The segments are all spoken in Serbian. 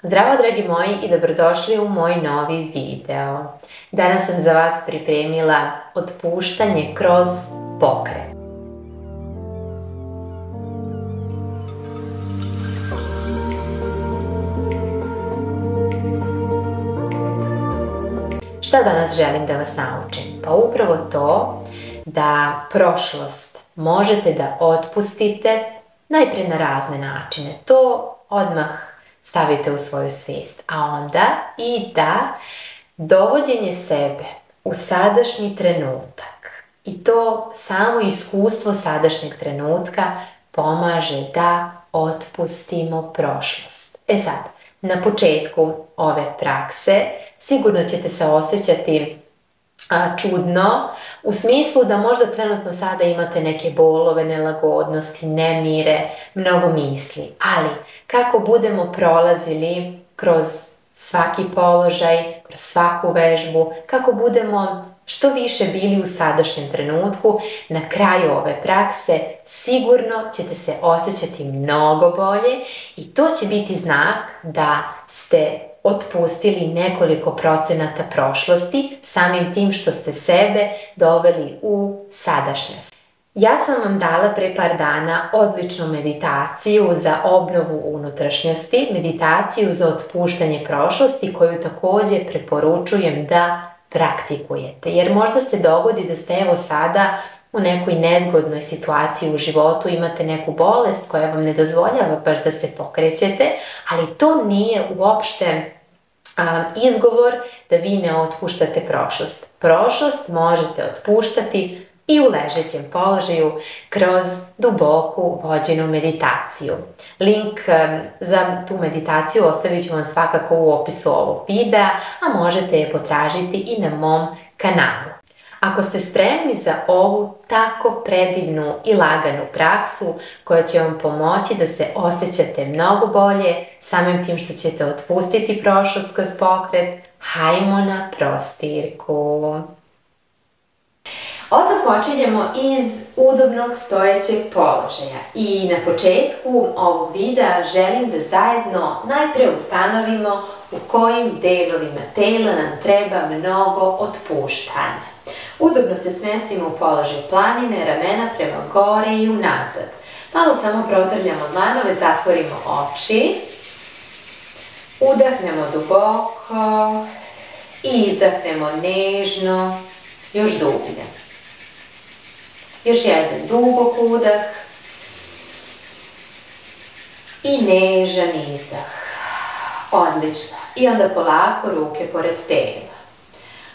Zdravo dragi moji i dobrodošli u moj novi video. Danas sam za vas pripremila otpuštanje kroz pokret. Šta danas želim da vas naučim? Pa upravo to da prošlost možete da otpustite najprije na razne načine. To odmah stavite u svoju svijest, a onda i da dovođenje sebe u sadašnji trenutak i to samo iskustvo sadašnjeg trenutka pomaže da otpustimo prošlost. E sad, na početku ove prakse sigurno ćete se osjećati čudno, u smislu da možda trenutno sada imate neke bolove, nelagodnosti, nemire, mnogo misli, ali kako budemo prolazili kroz svaki položaj, kroz svaku vežbu, kako budemo što više bili u sadašnjem trenutku, na kraju ove prakse sigurno ćete se osjećati mnogo bolje i to će biti znak da ste otpustili nekoliko procenata prošlosti samim tim što ste sebe doveli u sadašnjost. Ja sam vam dala pre par dana odličnu meditaciju za obnovu unutrašnjosti, meditaciju za otpuštanje prošlosti koju također preporučujem da praktikujete. Jer možda se dogodi da ste evo sada u nekoj nezgodnoj situaciji u životu, imate neku bolest koja vam ne dozvoljava baš da se pokrećete, ali to nije uopšte izgovor da vi ne otpuštate prošlost. Prošlost možete otpuštati i u ležećem položaju kroz duboku vođenu meditaciju. Link za tu meditaciju ostavit ću vam svakako u opisu ovog videa, a možete je potražiti i na mom kanalu. Ako ste spremni za ovu tako predivnu i laganu praksu koja će vam pomoći da se osjećate mnogo bolje samim tim što ćete otpustiti prošlost kroz pokret, hajmo na prostirku. Odmah počinjemo iz udobnog stojećeg položaja i na početku ovog videa želim da zajedno najprije ustanovimo u kojim delovima tela nam treba mnogo otpuštanja. Udobno se smestimo u položaj planine, ramena prema gore i unazad. Malo samo protrljamo dlanove, zatvorimo oči. Udahnemo duboko i izdahnemo nežno, još dublje. Još jedan dubok udah i nežan izdah. Odlično. I onda polako ruke pored tela.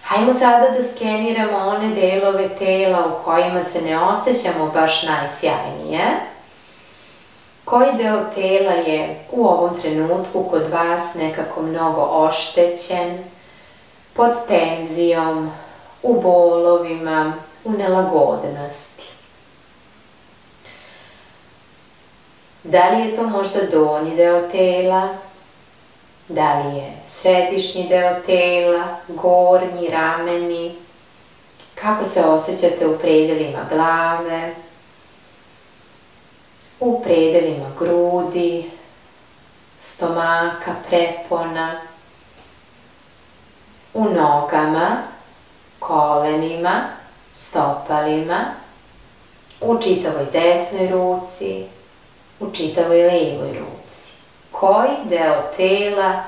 Hajmo sada da skeniramo one delove tela u kojima se ne osjećamo baš najsjajnije. Koji deo tela je u ovom trenutku kod vas nekako mnogo oštećen, pod tenzijom, u bolovima, u nelagodnosti? Da li je to možda donji deo tela? Da li je središnji deo tela, gornji, rameni? Kako se osjećate u predelima glave, u predelima grudi, stomaka, prepona, u nogama, kolenima, stopalima, u čitavoj desnoj ruci, u čitavoj lijevoj ruci? Koji deo tela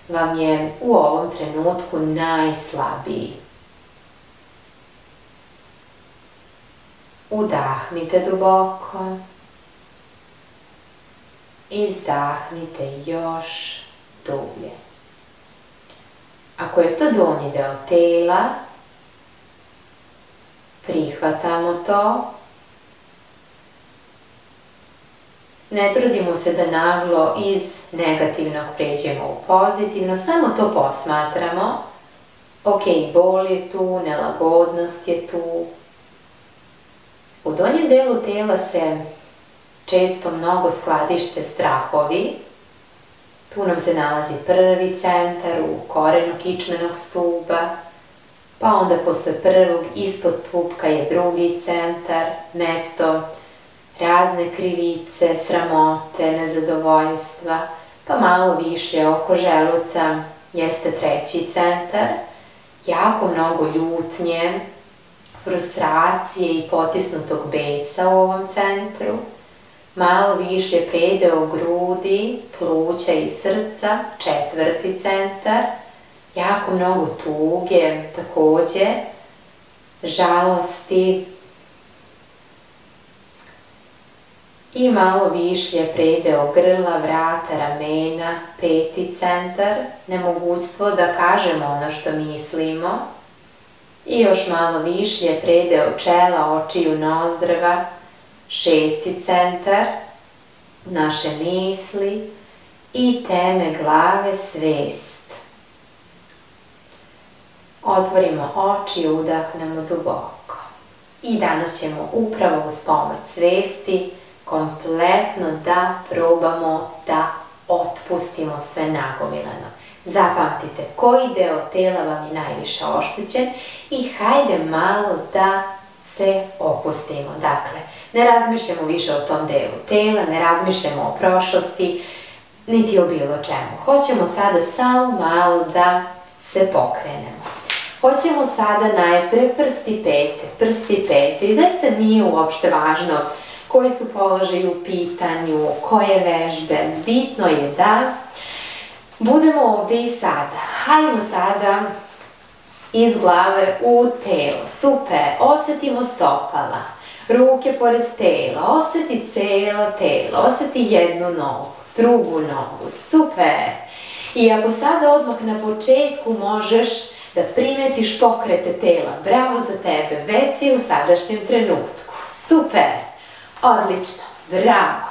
vam je u ovom trenutku najslabiji? Udahnite duboko. Izdahnite još dublje. Ako je to donji deo tela, prihvatamo to. Ne trudimo se da naglo iz negativnog pređemo u pozitivno, samo to posmatramo. Ok, bol je tu, nelagodnost je tu. U donjem delu tela se često mnogo skladište strahovi. Tu nam se nalazi prvi centar u korenu kičmenog stuba, pa onda posle prvog ispod pupka je drugi centar, mesto razne krivice, sramote, nezadovoljstva, pa malo više oko želuca jeste treći centar. Jako mnogo ljutnje, frustracije i potisnutog besa u ovom centru. Malo više predeo grudi, pluća i srca, četvrti centar. Jako mnogo tuge, takođe, žalosti. I malo više predeo grla, vrata, ramena, peti centar. Nemogućstvo da kažemo ono što mislimo. I još malo više predeo čela, očiju, nozdrva, šesti centar, naše misli i teme glave, svest. Otvorimo oči i udahnemo duboko. I danas ćemo upravo uz pomoć svesti kompletno da probamo da otpustimo sve nagomilano. Zapamtite koji deo tela vam je najviše oštećen i hajde malo da se opustimo. Dakle, ne razmišljamo više o tom delu tela, ne razmišljamo o prošlosti, niti o bilo čemu. Hoćemo sada samo malo da se pokrenemo. Hoćemo sada najpre prsti pete i zaista nije uopšte važno koji su položaji u pitanju, koje vežbe. Bitno je da budemo ovde i sada. Hajdemo sada iz glave u telo. Super, osetimo stopala, ruke pored tela, oseti celo telo, oseti jednu nogu, drugu nogu, super. I ako sada odmah na početku možeš da primetiš pokrete tela, bravo za tebe, već si u sadašnjem trenutku, super, odlično, bravo,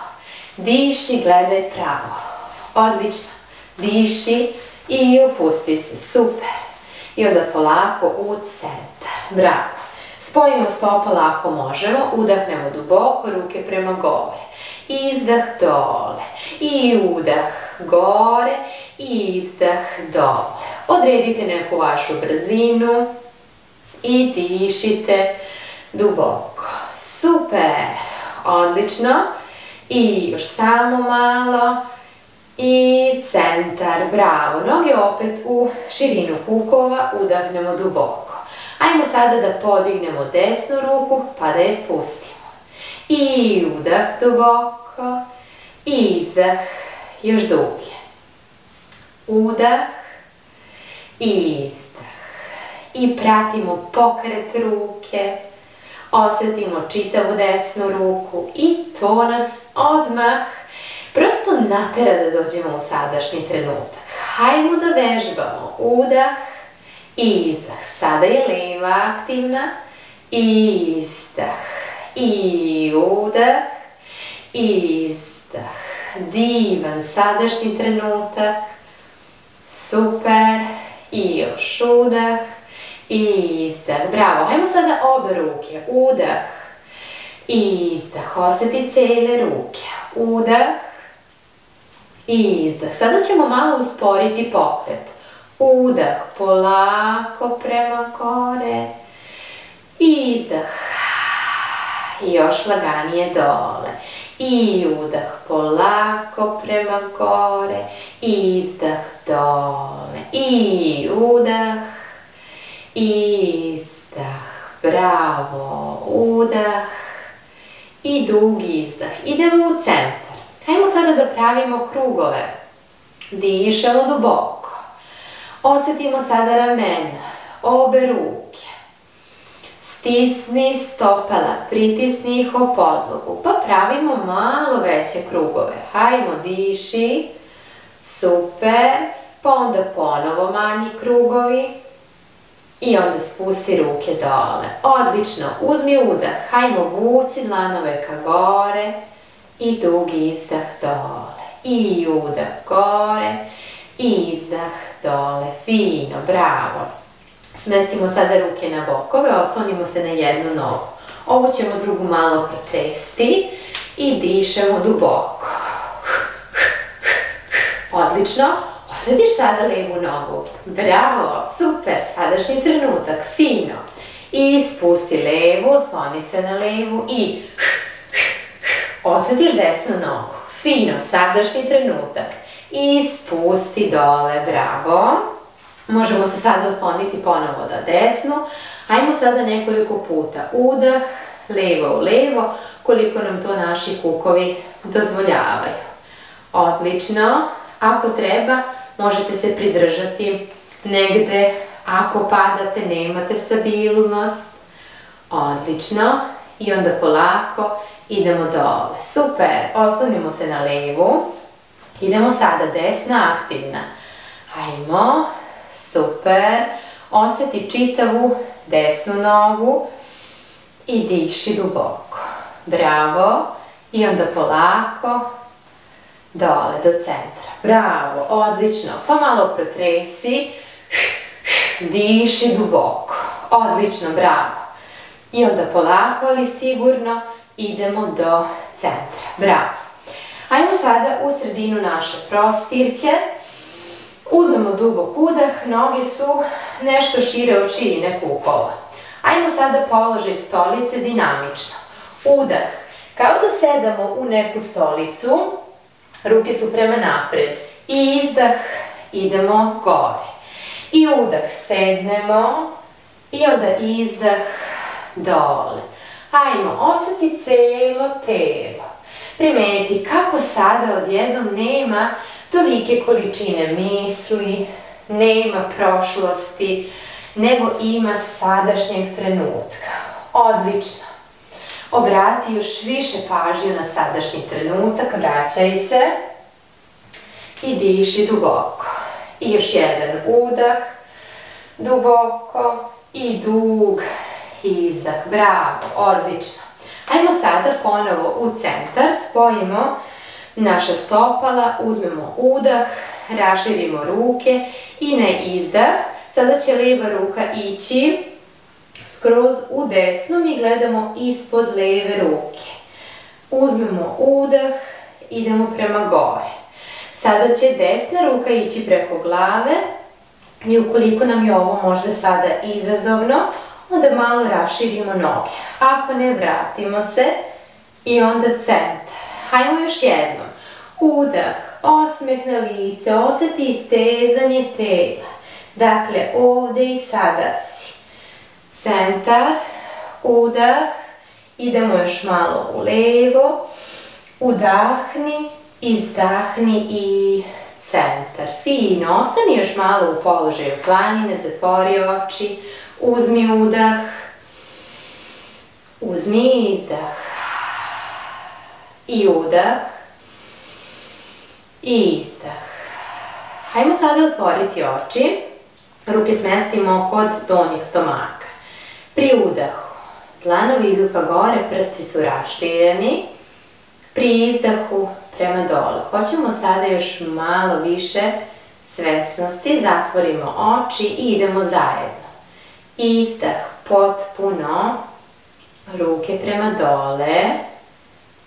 diši, gledaj pravo, odlično, diši i opusti se, super. I onda polako u centar, bravo. Spojimo stopala ako možemo, udahnemo duboko, ruke prema gore. Izdah dole i udah gore i izdah dole. Odredite neku vašu brzinu i dišite duboko. Super, odlično. I još samo malo. I centar, bravo. Noge opet u širinu kukova, udahnemo duboko. Ajmo sada da podignemo desnu ruku pa da je spustimo. I udah duboko. I izdah još dublje. Udah. I izdah. I pratimo pokret ruke. Osjetimo čitavu desnu ruku i to nas odmah prosto natera da dođemo u sadašnji trenutak. Hajmo da vežbamo. Udah i izdah. Sada je leva aktivna. I izdah. I udah. I izdah. Divan sadašnji trenutak. Super. I još udah. I izdah. Bravo. Hajmo sada obe ruke. Udah. I izdah. Osjeti cele ruke. Udah. I izdah. Sada ćemo malo usporiti pokret. Udah, polako prema gore. I izdah. I još laganije dole. I udah, polako prema gore. I izdah dole. I udah. I izdah. Bravo. Udah. I dugi izdah. Idemo u centar. Hajmo sada da pravimo krugove. Dišemo duboko. Osjetimo sada ramena, obe ruke. Stisni stopala, pritisni ih o podlogu, pa pravimo malo veće krugove. Hajmo, diši. Super. Pa onda ponovo manji krugovi. I onda spusti ruke dole. Odlično. Uzmi udah. Hajmo, vuci dlanove ka gore. I dugi izdah dole. I udah gore. I izdah dole. Fino, bravo. Smestimo sada ruke na bokove, oslonimo se na jednu nogu. Ovu ćemo drugu malo protresti i dišemo duboko. Odlično. Osjetiš sada levu nogu. Bravo, super, sadašnji trenutak, fino. I spusti levu, osloni se na levu i osjetiš desnu nogu. Fino, sadašnji trenutak. i spusti dole, bravo. Možemo se sada osloniti ponovo na desnu. Ajmo sada nekoliko puta udah, levo u levo, koliko nam to naši kukovi dozvoljavaju. Odlično. Ako treba, možete se pridržati negde. Ako padate, nemate stabilnost. Odlično. I onda polako idemo dole. Super. Oslonimo se na levu. Idemo sada desna, aktivna. Hajmo. Super. Osjeti čitavu desnu nogu i diši duboko. Bravo. I onda polako dole do centra. Bravo. Odlično. Pa malo protresi. Diši duboko. Odlično. Bravo. I onda polako, ali sigurno idemo do centra. Bravo. Ajmo sada u sredinu naše prostirke. Uzmemo dubok udah, noge su nešto šire od širine kukova. Ajmo sada položaj stolice dinamično. Udah, kao da sedamo u neku stolicu, ruke su prema napred. I izdah, idemo gore. I udah, sednemo i onda izdah dole. Ajmo, osjeti celo telo. Primeti kako sada odjednom nema tolike količine misli, nema prošlosti, nego ima sadašnjeg trenutka. Odlično. Obrati još više pažnje na sadašnji trenutak, vraćaj se i diši duboko. I još jedan udah, duboko i dug izdah. Bravo, odlično. Ajmo sada ponovo u centar, spojimo naša stopala, uzmemo udah, raširimo ruke i na izdah. Sada će lijeva ruka ići skroz u desno, mi gledamo ispod lijeve ruke. Uzmemo udah, idemo prema gore. Sada će desna ruka ići preko glave i ukoliko nam je ovo možda sada izazovno, onda malo raširimo noge. Ako ne, vratimo se i onda centar. Hajmo još jednom. Udah, osmeh na lice, osjeti istezanje tela. Dakle, ovdje i sada si. Centar, udah, idemo još malo u levo, udahni, izdahni i centar. Fino, ostani još malo u položaju planine, zatvori oči, uzmi udah, uzmi izdah i udah i izdah. Hajmo sada otvoriti oči, ruke smestimo kod donjeg stomaka. Pri udahu dlanovi idu ka gore, prsti su rašireni, pri izdahu prema dole. Hoćemo sada još malo više svesnosti, zatvorimo oči i idemo zajedno. Izdah potpuno, ruke prema dole,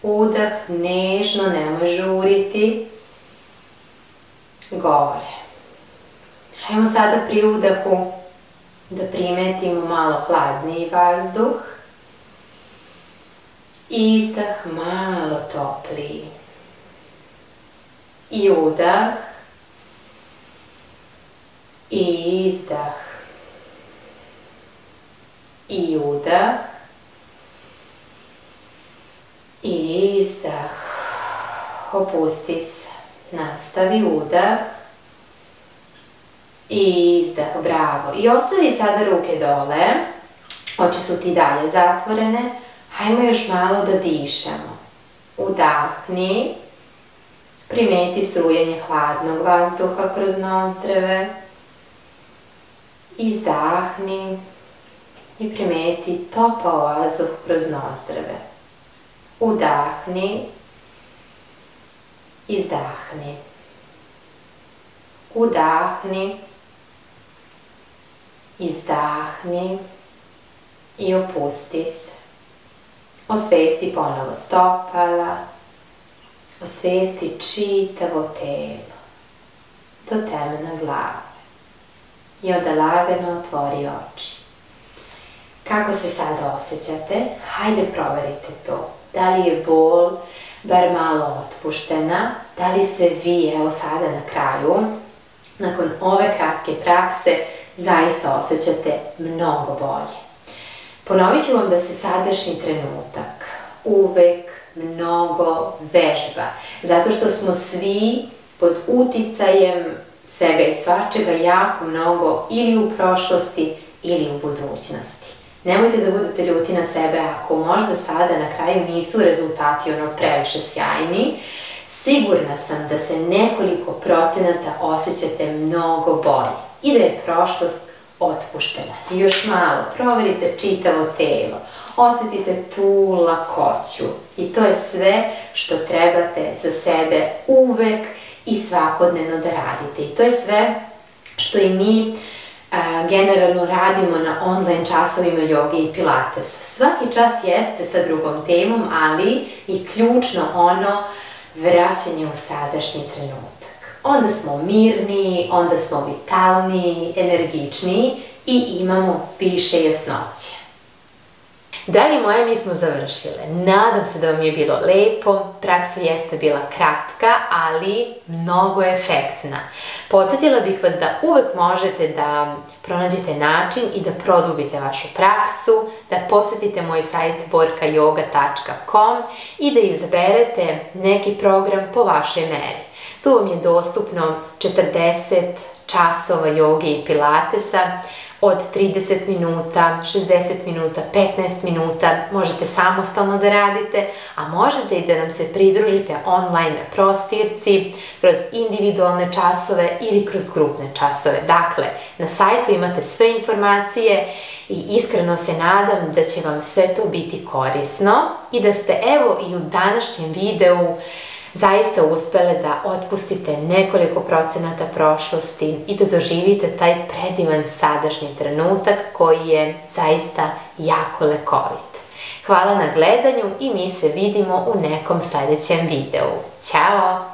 udah nežno, nemoj žuriti, gore. Hajmo sada pri udahu da primetimo malo hladniji vazduh, izdah malo topliji. I udah, i izdah, i udah, i izdah. Opusti se, nastavi udah i izdah, bravo. I ostavi sada ruke dole, oči su ti dalje zatvorene, hajmo još malo da dišemo. Udahni, primeti strujenje hladnog vazduha kroz nozdrve, izdahni i primeti topao vazduh kroz nozdrve. Udahni, izdahni, udahni, izdahni i opusti se. Osvesti ponovo stopala, osvesti čitavo telo do temena glave i onda lagano otvori oči. Kako se sada osjećate? Hajde proverite to. Da li je bol bar malo otpuštena? da li se vi, evo sada na kraju, nakon ove kratke prakse, zaista osjećate mnogo bolje. Ponovit ću vam da se sadašnji trenutak uvek mnogo vežba, zato što smo svi pod uticajem svega i svačega jako mnogo ili u prošlosti ili u budućnosti. Nemojte da budete ljuti na sebe ako možda sada na kraju nisu rezultati previše sjajni. Sigurna sam da se nekoliko procenata osjećate mnogo bolje i da je prošlost otpuštena. I još malo, proverite čitavo telo, osjetite tu lakoću i to je sve što trebate za sebe uvek i svakodnevno da radite. I to je sve što i mi generalno radimo na online časovima joge i pilatesa. Svaki čas jeste sa drugom temom, ali i ključno vraćanje u sadašnji trenutak. Onda smo mirniji, onda smo vitalniji, energičniji i imamo više jasnoće. Dragi moji, mi smo završile. Nadam se da vam je bilo lepo, praksa jeste bila kratka, ali mnogo efektna. Podsjetila bih vas da uvek možete da pronađete način i da produbite vašu praksu, da posetite moj sajt borkayoga.com i da izaberete neki program po vašoj meri. Tu vam je dostupno 40 časova joge i pilatesa, od 30 minuta, 60 minuta, 15 minuta, možete samostalno da radite, a možete i da nam se pridružite online na prostirci, kroz individualne časove ili kroz grupne časove. Dakle, na sajtu imate sve informacije i iskreno se nadam da će vam sve to biti korisno i da ste evo i u današnjem videu zaista uspele da otpustite nekoliko procenata prošlosti i da doživite taj predivan sadašnji trenutak koji je zaista jako lekovit. Hvala na gledanju i mi se vidimo u nekom sledećem videu. Ćao!